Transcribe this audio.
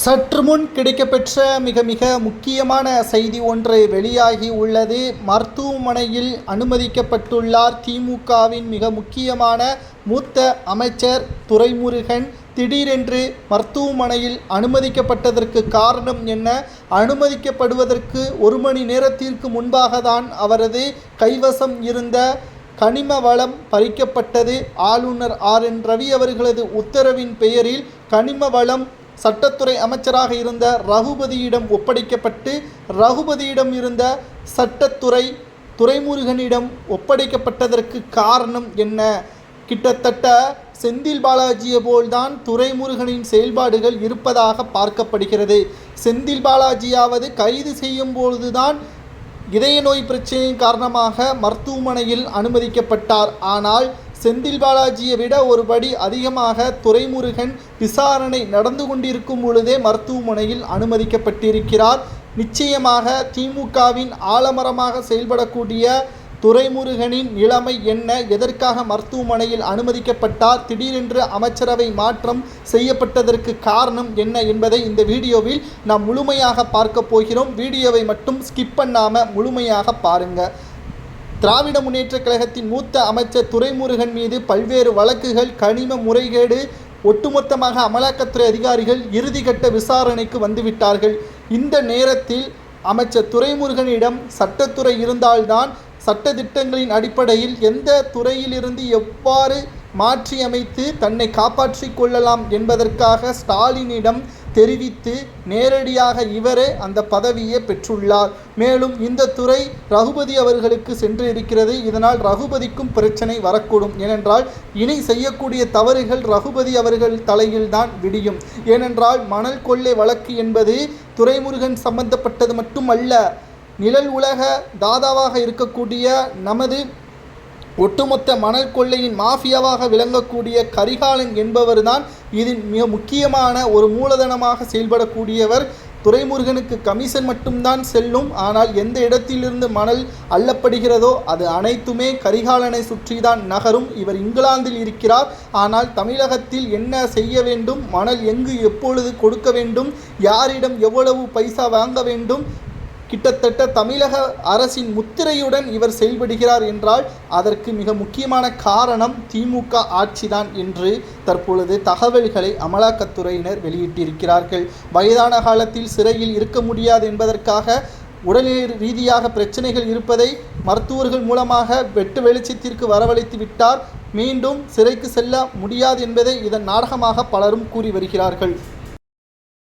சற்று முன் கிடைக்கப்பெற்ற மிக மிக முக்கியமான செய்தி ஒன்று வெளியாகி உள்ளது. மருத்துவமனையில் அனுமதிக்கப்பட்டுள்ளார் திமுகவின் மிக முக்கியமான மூத்த அமைச்சர் துரைமுருகன். திடீரென்று மருத்துவமனையில் அனுமதிக்கப்பட்டதற்கு காரணம் என்ன? அனுமதிக்கப்படுவதற்கு 1 மணி நேரத்திற்கு முன்பாக தான் அவரது கைவசம் இருந்த கனிம வளம் பறிக்கப்பட்டது. ஆளுநர் RN ரவி அவர்களது உத்தரவின் பெயரில் கனிம வளம் சட்டத்துறை அமைச்சராக இருந்த ரகுபதியிடம் ஒப்படைக்கப்பட்டு, ரகுபதியிடம் இருந்த சட்டத்துறை துரைமுருகனிடம் ஒப்படைக்கப்பட்டதற்கு காரணம் என்ன? கிட்டத்தட்ட செந்தில் பாலாஜியை போல்தான் துரைமுருகனின் செயல்பாடுகள் இருப்பதாக பார்க்கப்படுகிறது. செந்தில் பாலாஜியாவது கைது செய்யும் பொழுதுதான் இதய நோய் பிரச்சனையின் காரணமாக மருத்துவமனையில் அனுமதிக்கப்பட்டார். ஆனால் செந்தில் பாலாஜியை விட ஒரு படி அதிகமாக துரைமுருகன் விசாரணை நடந்து கொண்டிருக்கும் பொழுதே மருத்துவமனையில் அனுமதிக்கப்பட்டிருக்கிறார். நிச்சயமாக திமுகவின் ஆலமரமாக செயல்படக்கூடிய துரைமுருகனின் நிலைமை என்ன? எதற்காக மருத்துவமனையில் அனுமதிக்கப்பட்டார்? திடீரென்று அமைச்சரவை மாற்றம் செய்யப்பட்டதற்கு காரணம் என்ன என்பதை இந்த வீடியோவில் நாம் முழுமையாக பார்க்க போகிறோம். வீடியோவை மட்டும் ஸ்கிப் பண்ணாமல் முழுமையாக பாருங்கள். திராவிட முன்னேற்றக் கழகத்தின் மூத்த அமைச்சர் துரைமுருகன் மீது பல்வேறு வழக்குகள், கனிம முறைகேடு, ஒட்டுமொத்தமாக அமலாக்கத்துறை அதிகாரிகள் இறுதிக்கட்ட விசாரணைக்கு வந்துவிட்டார்கள். இந்த நேரத்தில் அமைச்சர் துரைமுருகனிடம் சட்டத்துறை இருந்தால்தான் சட்டத்திட்டங்களின் அடிப்படையில் எந்த துறையிலிருந்து எவ்வாறு மாற்றியமைத்து தன்னை காப்பாற்றிக் கொள்ளலாம் என்பதற்காக ஸ்டாலினிடம் தெரிவித்து நேரடியாக இவரே அந்த பதவியை பெற்றுள்ளார். மேலும் இந்த துறை ரகுபதி அவர்களுக்கு சென்று இருக்கிறது. இதனால் ரகுபதிக்கும் பிரச்சனை வரக்கூடும். ஏனென்றால் இனி செய்யக்கூடிய தவறுகள் ரகுபதி அவர்கள் தலையில்தான் விடியும். ஏனென்றால் மணல் கொள்ளை வழக்கு என்பது துரைமுருகன் சம்பந்தப்பட்டது மட்டுமல்ல, நிழல் உலக தாதாவாக இருக்கக்கூடிய நமது ஒட்டுமொத்த மணல் கொள்ளையின் மாஃபியாவாக விளங்கக்கூடிய கரிகாலன் என்பவர்தான் இதில் மிக முக்கியமான ஒரு மூலதனமாக செயல்படக்கூடியவர். துரைமுருகனுக்கு கமிஷன் மட்டும்தான் செல்லும். ஆனால் எந்த இடத்திலிருந்து மணல் அள்ளப்படுகிறதோ அது அனைத்துமே கரிகாலனை சுற்றிதான் நகரும். இவர் இங்கிலாந்தில் இருக்கிறார். ஆனால் தமிழகத்தில் என்ன செய்ய வேண்டும், மணல் எங்கு எப்பொழுது கொடுக்க வேண்டும், யாரிடம் எவ்வளவு பைசா வாங்க வேண்டும், கிட்டத்தட்ட தமிழக அரசின் முத்திரையுடன் இவர் செயல்படுகிறார் என்றால் அதற்கு மிக முக்கியமான காரணம் திமுக ஆட்சிதான் என்று தற்பொழுது தகவல்களை அமலாக்கத்துறையினர் வெளியிட்டிருக்கிறார்கள். வயதான காலத்தில் சிறையில் இருக்க முடியாது என்பதற்காக உடல்நிலை ரீதியாக பிரச்சனைகள் இருப்பதை மருத்துவர்கள் மூலமாக வெட்டு வெளிச்சத்திற்கு வரவழைத்து விட்டார். மீண்டும் சிறைக்கு செல்ல முடியாது என்பதை இதன் நாடகமாக பலரும் கூறி வருகிறார்கள்.